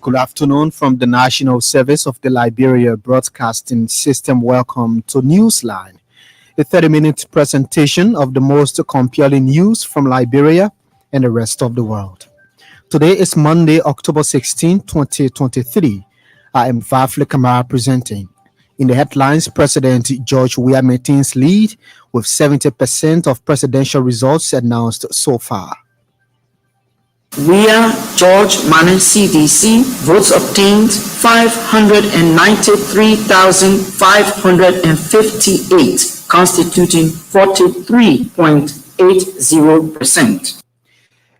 Good afternoon from the National Service of the Liberia Broadcasting System. Welcome to Newsline, a 30-minute presentation of the most compelling news from Liberia and the rest of the world. Today is Monday, October 16, 2023. I am Vafle Kamara presenting. In the headlines, President George Weah maintains lead with 70% of presidential results announced so far. Weah George Manu CDC votes obtained 593,558, constituting 43.80%.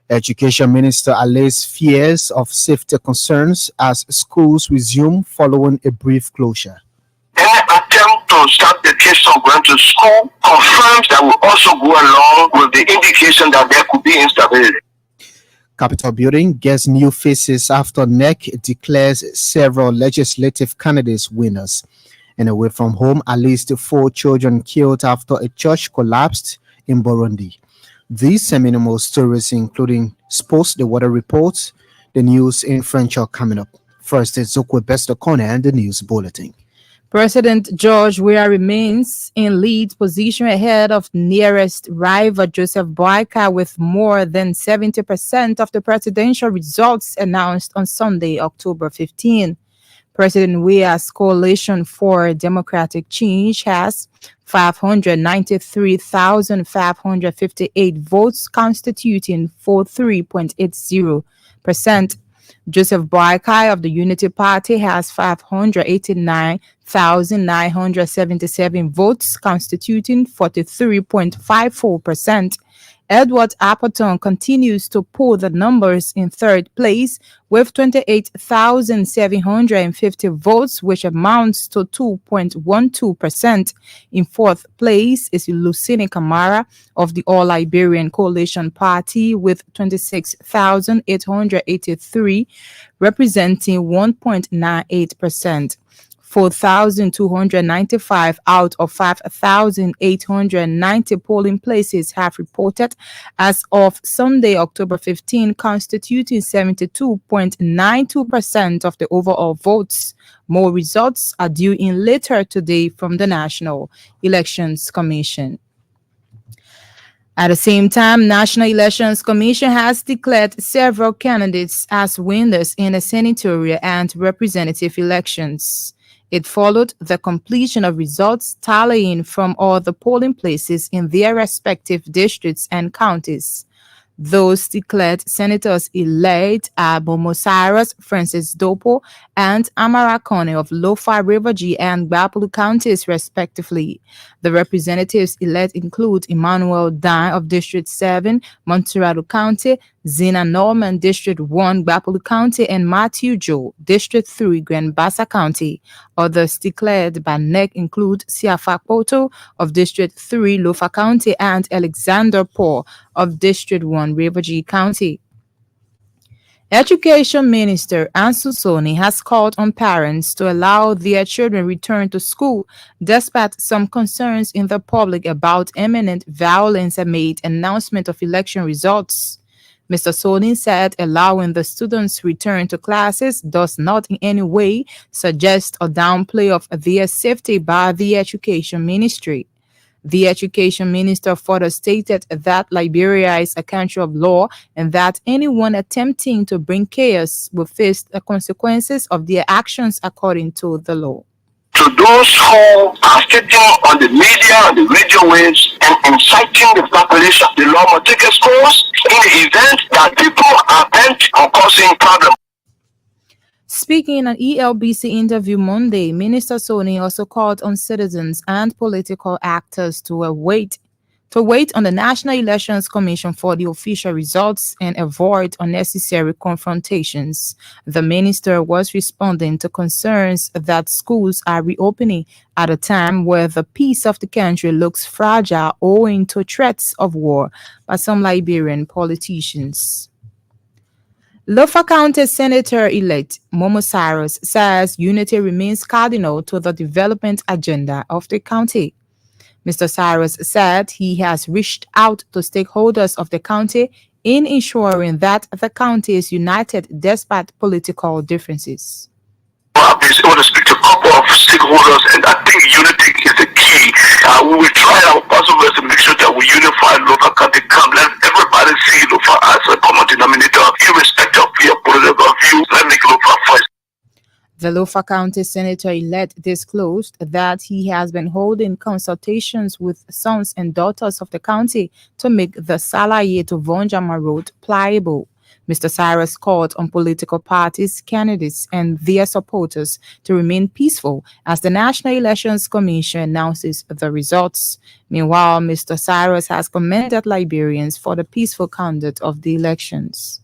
Education Minister allays fears of safety concerns as schools resume following a brief closure. Any attempt to start the case of going to school confirms that will also go along with the indication that there could be instability. Capitol building gets new faces after NEC declares several legislative candidates winners. And away from home, at least 4 children killed after a church collapsed in Burundi. These and many more stories, including Sports, the Weather Reports, the news in French are coming up. First is Zokwe Bester Corner and the news bulletin. President George Weah remains in lead position ahead of nearest rival Joseph Boakai with more than 70% of the presidential results announced on Sunday, October 15. President Weah's Coalition for Democratic Change has 593,558 votes, constituting 43.80%. Joseph Boakai of the Unity Party has 589,977 votes, constituting 43.54%. Edward Appleton continues to pull the numbers in third place with 28,750 votes, which amounts to 2.12%. In fourth place is Lucini Kamara of the All Liberian Coalition Party with 26,883, representing 1.98%. 4,295 out of 5,890 polling places have reported as of Sunday, October 15, constituting 72.92% of the overall votes. More results are due in later today from the National Elections Commission. At the same time, National Elections Commission has declared several candidates as winners in the senatorial and representative elections. It followed the completion of results tallying from all the polling places in their respective districts and counties. Those declared senators-elect are Momo Cyrus, Francis Dopo, and Amara Kone of Lofa, Rivergy, and Gbapulu counties, respectively. The representatives-elect include Emmanuel Dan of District 7, Montserrado County, Zina Norman, District 1, Gbapulu County, and Matthew Joe, District 3, Grand Bassa County. Others declared by NEC include Siafa Poto of District 3, Lofa County, and Alexander Paul of District 1, Rivergy County. Education Minister Ansu Soni has called on parents to allow their children return to school despite some concerns in the public about imminent violence amid announcement of election results. Mr. Soni said allowing the students return to classes does not in any way suggest a downplay of their safety by the Education Ministry. The Education Minister further stated that Liberia is a country of law and that anyone attempting to bring chaos will face the consequences of their actions according to the law. To those who are sitting on the media, on the radio waves, and inciting the population, the law must take its course in the event that people are bent on causing problems. Speaking in an ELBC interview Monday, Minister Soni also called on citizens and political actors to wait on the National Elections Commission for the official results and avoid unnecessary confrontations. The minister was responding to concerns that schools are reopening at a time where the peace of the country looks fragile owing to threats of war by some Liberian politicians. Lofa County Senator-elect Momo Cyrus says unity remains cardinal to the development agenda of the county. Mr. Cyrus said he has reached out to stakeholders of the county in ensuring that the county is united despite political differences. I've been able to speak to a couple of stakeholders, and I think unity is the key. We will try our possible best to make sure that we unify local county camp. Let everybody see local as a common denominator, irrespective of your political views. Let make local first. The Lofa County Senator-elect disclosed that he has been holding consultations with sons and daughters of the county to make the Salaye to Vonjama road pliable. Mr. Cyrus called on political parties, candidates, and their supporters to remain peaceful as the National Elections Commission announces the results. Meanwhile, Mr. Cyrus has commended Liberians for the peaceful conduct of the elections.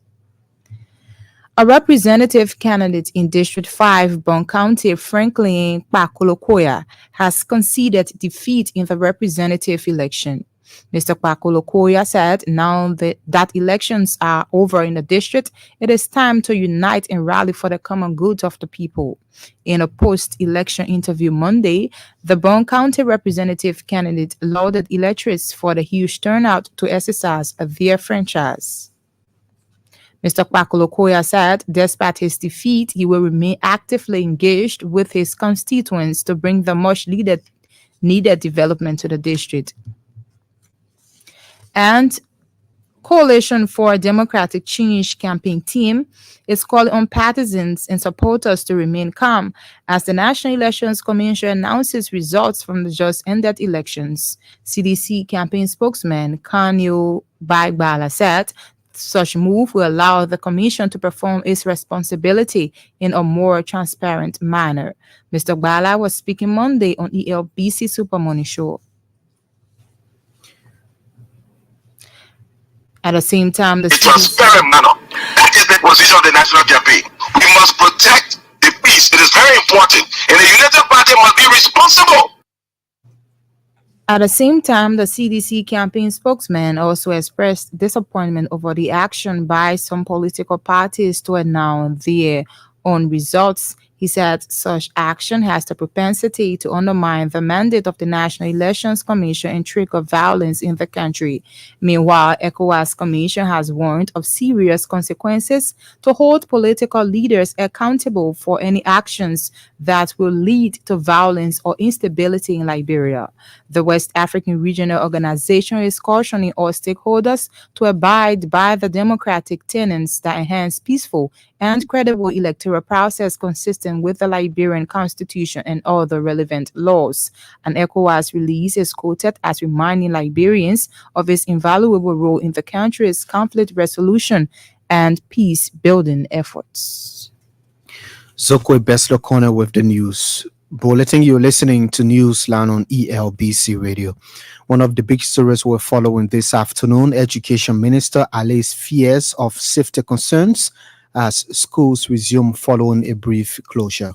A representative candidate in District 5, Bon County, Franklin Pakolokoya, has conceded defeat in the representative election. Mr. Pakolokoya said now that elections are over in the district, it is time to unite and rally for the common good of the people. In a post-election interview Monday, the Bon County representative candidate lauded electorates for the huge turnout to exercise their franchise. Mr. Pakolokoya said despite his defeat, he will remain actively engaged with his constituents to bring the much needed development to the district. And Coalition for Democratic Change campaign team is calling on partisans and supporters to remain calm as the National Elections Commission announces results from the just ended elections. CDC campaign spokesman Kanyo Baigbala said such move will allow the commission to perform its responsibility in a more transparent manner. Mr. Bala was speaking Monday on Elbc Super Morning Show. At the same time, the transparent manner. That is the position of the national campaign. We must protect the peace. It is very important, and the united party must be responsible. At the same time, the CDC campaign spokesman also expressed disappointment over the action by some political parties to announce their own results. He said such action has the propensity to undermine the mandate of the National Elections Commission and trigger violence in the country. Meanwhile, ECOWAS Commission has warned of serious consequences to hold political leaders accountable for any actions that will lead to violence or instability in Liberia. The West African Regional Organization is cautioning all stakeholders to abide by the democratic tenets that enhance peaceful and credible electoral process consistent with the Liberian Constitution and all the relevant laws. An ECOWAS release is quoted as reminding Liberians of its invaluable role in the country's conflict resolution and peace-building efforts. Zokwe Beslo Corner with the news bulletin. You're listening to Newsline on ELBC Radio. One of the big stories we're following this afternoon, Education Minister allays fears of safety concerns as schools resume following a brief closure.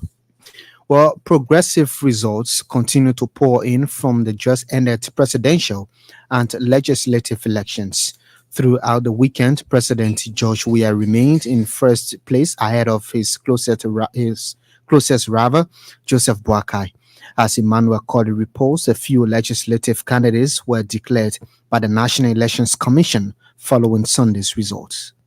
Well, progressive results continue to pour in from the just ended presidential and legislative elections. Throughout the weekend, President George Weah remained in first place ahead of his closest rival, Joseph Boakai. As Emmanuel Cordy reports, a few legislative candidates were declared by the National Elections Commission following Sunday's results.